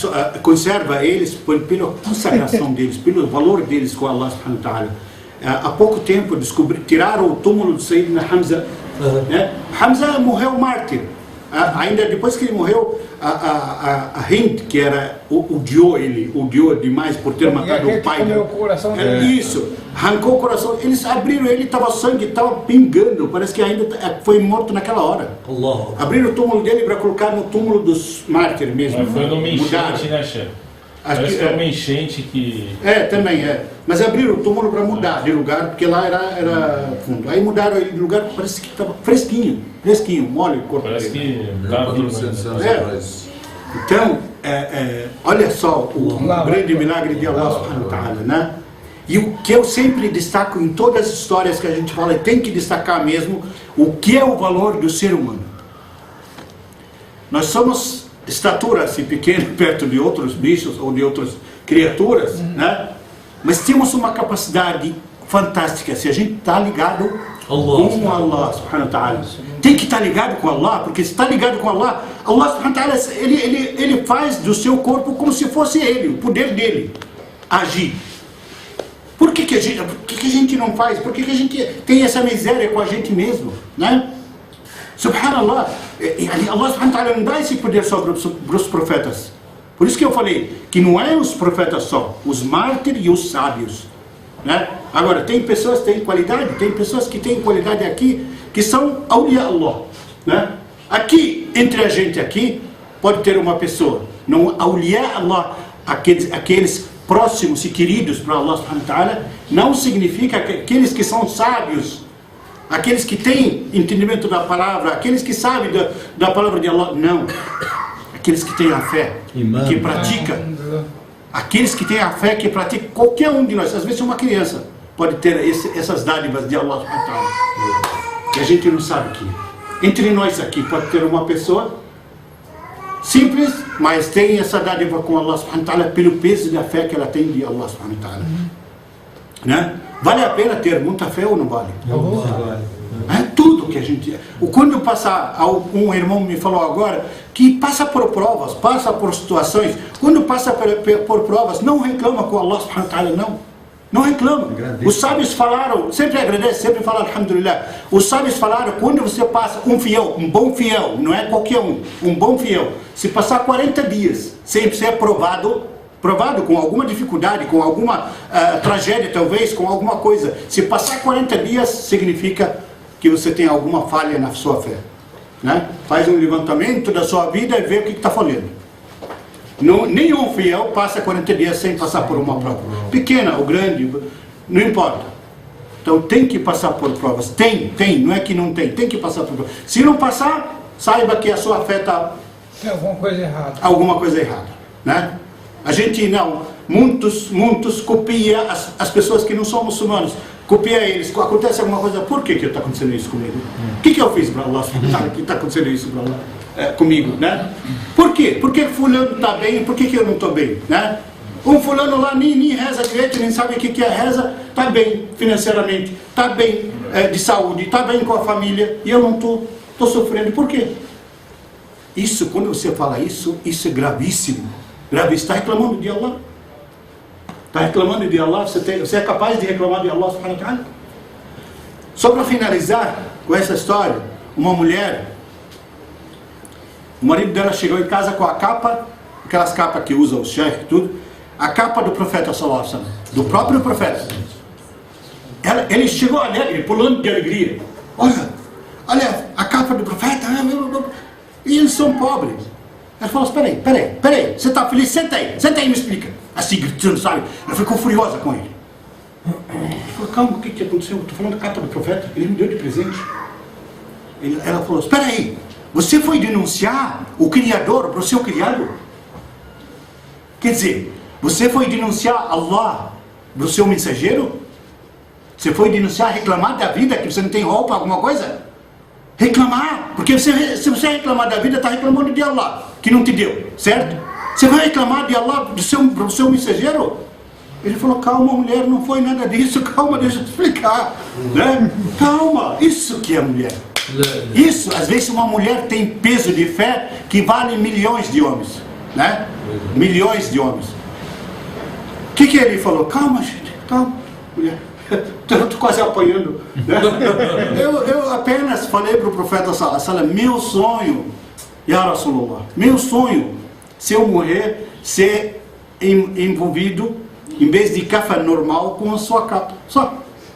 S1: conserva eles pela consagração deles, pelo valor deles com Allah subhanahu wa ta'ala. Há pouco tempo tiraram o túmulo do Sayyidina Hamza. Né? Hamza morreu mártir. Ainda depois que ele morreu, a Hind, que era odiou demais por ter matado o pai dele. Isso, arrancou o coração. Eles abriram ele, sangue estava pingando. Parece que ainda foi morto naquela hora.
S7: Allah.
S1: Abriram o túmulo dele para colocar no túmulo dos mártires mesmo.
S8: Mas foi numa enchente, né, chefe? Parece que é uma enchente que...
S1: também é. Mas abriram o túmulo para mudar de lugar, porque lá era fundo. Aí mudaram ele de lugar, parece que estava fresquinho, mole o corpo.
S8: Parece
S1: dele.
S8: que estava vivo.
S1: Então, olha só o grande milagre de Allah subhanahu wa ta'ala, né? E o que eu sempre destaco em todas as histórias que a gente fala, e tem que destacar mesmo, o que é o valor do ser humano. Nós somos estatura assim pequena perto de outros bichos ou de outras criaturas, né? Mas temos uma capacidade fantástica se a gente está ligado com Allah subhanahu wa ta'ala. Tem que estar ligado com Allah, porque se está ligado com Allah, Allah subhanahu wa ta'ala ele faz do seu corpo como se fosse ele, o poder dele agir. Por que a gente não faz? Por que a gente tem essa miséria com a gente mesmo, né? Subhanallah, Allah subhanahu wa ta'ala não dá esse poder só para os profetas. Por isso que eu falei que não é os profetas só, os mártires e os sábios, né? Agora, tem pessoas que têm qualidade, tem pessoas que têm qualidade aqui, que são awliya Allah, né? Aqui, entre a gente aqui, pode ter uma pessoa, não awliya Allah, aqueles próximos e queridos para Allah subhanahu wa ta'ala, não significa que aqueles que são sábios, aqueles que têm entendimento da palavra, aqueles que sabem da palavra de Allah, não. aqueles que têm a fé, que pratica, aqueles que têm a fé, que pratica, qualquer um de nós, às vezes uma criança pode ter essas dádivas de Allah subhanahu wa ta'ala, que a gente não sabe que entre nós aqui pode ter uma pessoa simples, mas tem essa dádiva com Allah subhanahu wa ta'ala pelo peso da fé que ela tem de Allah subhanahu wa ta'ala, né? Vale a pena ter muita fé ou não vale? É tudo que a gente... Quando passar, um irmão me falou agora que passa por provas, passa por situações, quando passa por provas, não reclama com Allah subhanahu wa ta'ala, não reclama. Os sábios falaram, sempre agradece, sempre fala alhamdulillah. Os sábios falaram, quando você passa um fiel, um bom fiel, não é qualquer um bom fiel, se passar 40 dias sem ser provado com alguma dificuldade, com alguma tragédia talvez, com alguma coisa, se passar 40 dias significa que você tem alguma falha na sua fé, né? Faz um levantamento da sua vida e vê o que está falhando. Nenhum fiel passa 40 dias sem passar por uma prova, pequena ou grande, não importa. Então tem que passar por provas, tem, não é que não tem que passar por provas. Se não passar, saiba que a sua fé está...
S2: Tem alguma coisa errada.
S1: Né? A gente não, muitos copia as pessoas que não são muçulmanos, copia eles, acontece alguma coisa, por que está acontecendo isso comigo? O que eu fiz para Allah que está acontecendo isso para Allah, comigo, né? Por quê? Por que fulano está bem, por que eu não estou bem, né? Um fulano lá nem reza direito, nem sabe o que é reza, está bem financeiramente, está bem de saúde, está bem com a família, e eu não estou sofrendo, por quê? Isso, quando você fala isso é gravíssimo. Você está reclamando de Allah? Está reclamando de Allah? Você é capaz de reclamar de Allah subhanahu wa ta'ala? Só para finalizar com essa história, uma mulher, o marido dela chegou em casa com a capa, aquelas capas que usam os sheikhs e tudo, a capa do profeta sallallahu alaihi wasallam, do próprio profeta. Ele chegou alegre, pulando de alegria. Olha a capa do profeta, e eles são pobres. Ela falou, peraí, você está feliz? Senta aí e me explica. Assim, gritando, sabe? Ela ficou furiosa com ele. Ele falou, calma, o que aconteceu? Eu estou falando da capa do profeta, ele me deu de presente. Ela falou, espera aí, você foi denunciar o Criador para o seu criado? Quer dizer, você foi denunciar Allah para o seu mensageiro? Você foi denunciar, reclamar da vida, que você não tem roupa, alguma coisa? Reclamar, porque se você reclamar da vida, está reclamando de Allah, que não te deu, certo? Você vai reclamar de Allah do seu mensageiro? Ele falou, calma mulher, não foi nada disso, calma, deixa eu te explicar, né? Calma, isso que é mulher. Isso, às vezes uma mulher tem peso de fé que vale milhões de homens, né? Milhões de homens. O que ele falou? Calma, gente, calma, mulher. Estou quase apanhando, né? Eu apenas falei para o profeta sallallahu alaihi wasallam, meu sonho, Ya Rasulullah, meu sonho, se eu morrer, ser envolvido, em vez de café normal, com a sua capa, só.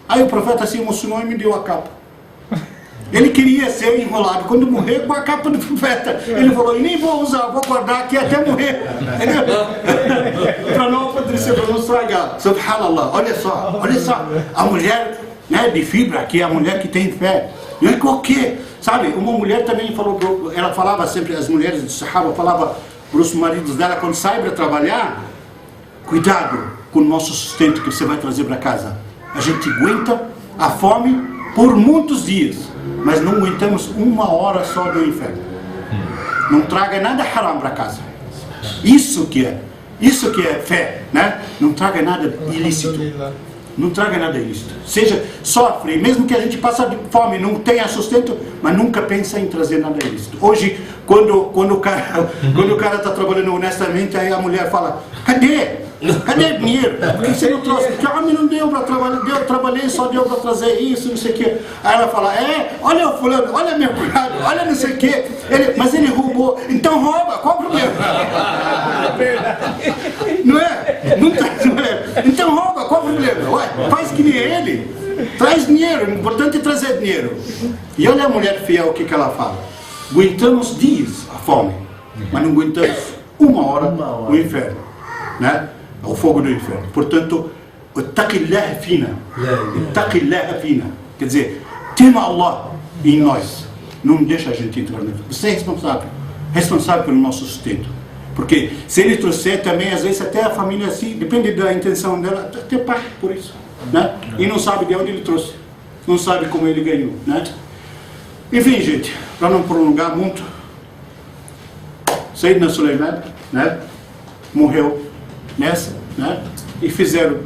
S1: Aí o profeta se emocionou e me deu a capa. Ele queria ser enrolado quando morrer com a capa do profeta. Ele falou, nem vou usar, vou guardar aqui até morrer. Para não apodrecer, para não estragar. Subhanallah, olha só, a mulher, né, de fibra, que é a mulher que tem fé. Não é qualquer, sabe? Uma mulher também falou, ela falava sempre, as mulheres do Sahaba falavam para os maridos dela, quando sai para trabalhar, cuidado com o nosso sustento que você vai trazer para casa. A gente aguenta a fome por muitos dias, mas não aguentamos uma hora só do inferno. Não traga nada haram para casa. Isso que é fé, né? Não traga nada ilícito. Não traga nada ilícito. Seja, sofre, mesmo que a gente passe fome, não tenha sustento, mas nunca pensa em trazer nada ilícito. Hoje, quando o cara está trabalhando honestamente, aí a mulher fala, cadê dinheiro? Por que você não trouxe? Porque a homem não deu para trabalhar, eu trabalhei, só deu para trazer isso, não sei o quê. Aí ela fala, olha o fulano, olha meu cunhado, olha não sei o quê. Mas ele roubou, então rouba, qual o problema? Não é? Então rouba, qual o problema? Ué, faz que nem ele, traz dinheiro, o importante é trazer dinheiro. E olha a mulher fiel, o que ela fala. Aguentamos dias a fome, mas não aguentamos uma hora o inferno, né? O fogo do inferno. Portanto, ittaqillah fina. Quer dizer, tema Allah em nós. Não deixa a gente entrar nele. Você é responsável. responsável pelo nosso sustento. Porque se ele trouxer também, às vezes até a família assim, depende da intenção dela, até paga por isso, né? E não sabe de onde ele trouxe, não sabe como ele ganhou, né? Enfim, gente, para não prolongar muito, Sayyidina Sulaiman, né, morreu nessa, né, e fizeram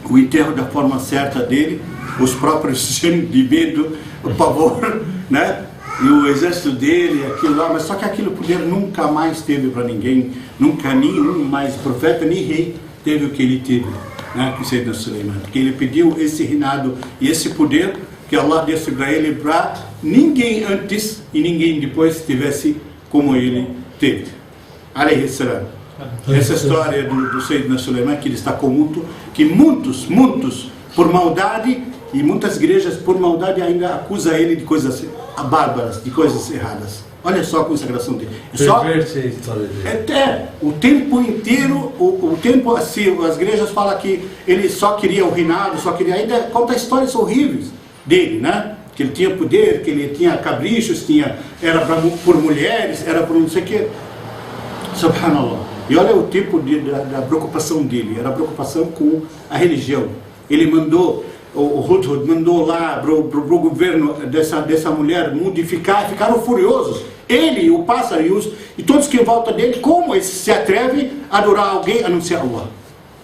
S1: o enterro da forma certa dele, os próprios de medo, o pavor, né, e o exército dele, aquilo lá, mas só que aquele poder nunca mais teve para ninguém, nunca nenhum mais profeta nem rei teve o que ele teve, né, que Sayyidina Sulaiman, porque ele pediu esse reinado e esse poder que Allah desse para ele, para ninguém antes e ninguém depois tivesse como ele teve. Alayhi salam. Essa história do Sayyidina Sulaiman, que ele está com muito, que muitos por maldade, e muitas igrejas por maldade ainda acusam ele de coisas bárbaras, de coisas erradas. Olha só a consagração dele. O tempo inteiro, o tempo assim, as igrejas falam que ele só queria o reinado, só queria, ainda conta histórias horríveis dele, né? Que ele tinha poder, que ele tinha caprichos, era por mulheres, era por não sei o que. Subhanallah. E olha o tipo da preocupação dele, era a preocupação com a religião. Ele mandou, o Hudhud mandou lá para o governo dessa mulher modificar, ficaram furiosos. Ele, o pássaro e todos que em volta dele, como eles se atrevem a adorar alguém a não ser Allah?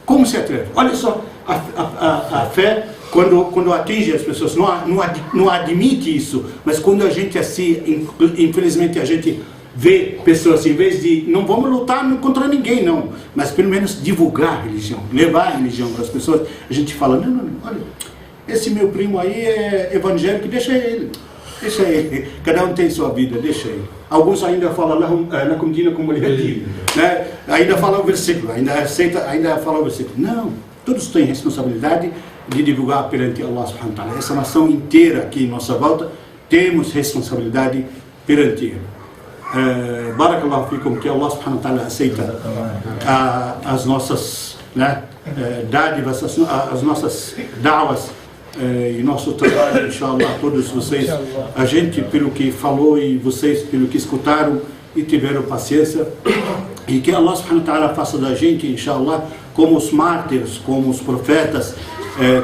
S1: Como se atreve? Olha só a fé. Quando atinge as pessoas, não admite isso, mas quando a gente assim, infelizmente a gente vê pessoas, em vez de, não vamos lutar contra ninguém não, mas pelo menos divulgar a religião, levar a religião para as pessoas, a gente fala, não, olha, esse meu primo aí é evangélico, deixa ele, cada um tem sua vida, deixa ele. Alguns ainda falam, lakum dinakum waliya din, né? Ainda falam o versículo, ainda falam o versículo. Não, todos têm responsabilidade de divulgar perante Allah subhanahu wa ta'ala. Essa nação inteira aqui em nossa volta, temos responsabilidade perante Ele. Barakallahu fikum, que Allah subhanahu wa ta'ala aceita as nossas, né, dádivas, as nossas da'was e nosso trabalho, inshallah, todos vocês, a gente pelo que falou e vocês pelo que escutaram e tiveram paciência, e que Allah subhanahu wa ta'ala faça da gente, inshallah, como os mártires, como os profetas,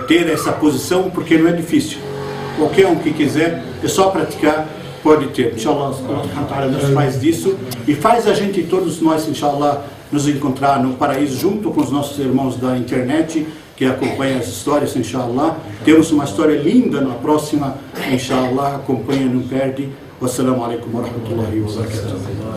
S1: ter essa posição, porque não é difícil. Qualquer um que quiser, é só praticar, pode ter. Inshallah, Allah nos faz disso e faz a gente, todos nós, inshallah, nos encontrar no paraíso junto com os nossos irmãos da internet que acompanham as histórias, inshallah. Temos uma história linda na próxima, inshallah. Acompanha, não perde. Wassalamu alaikum wa rahmatullahi wa barakatuh.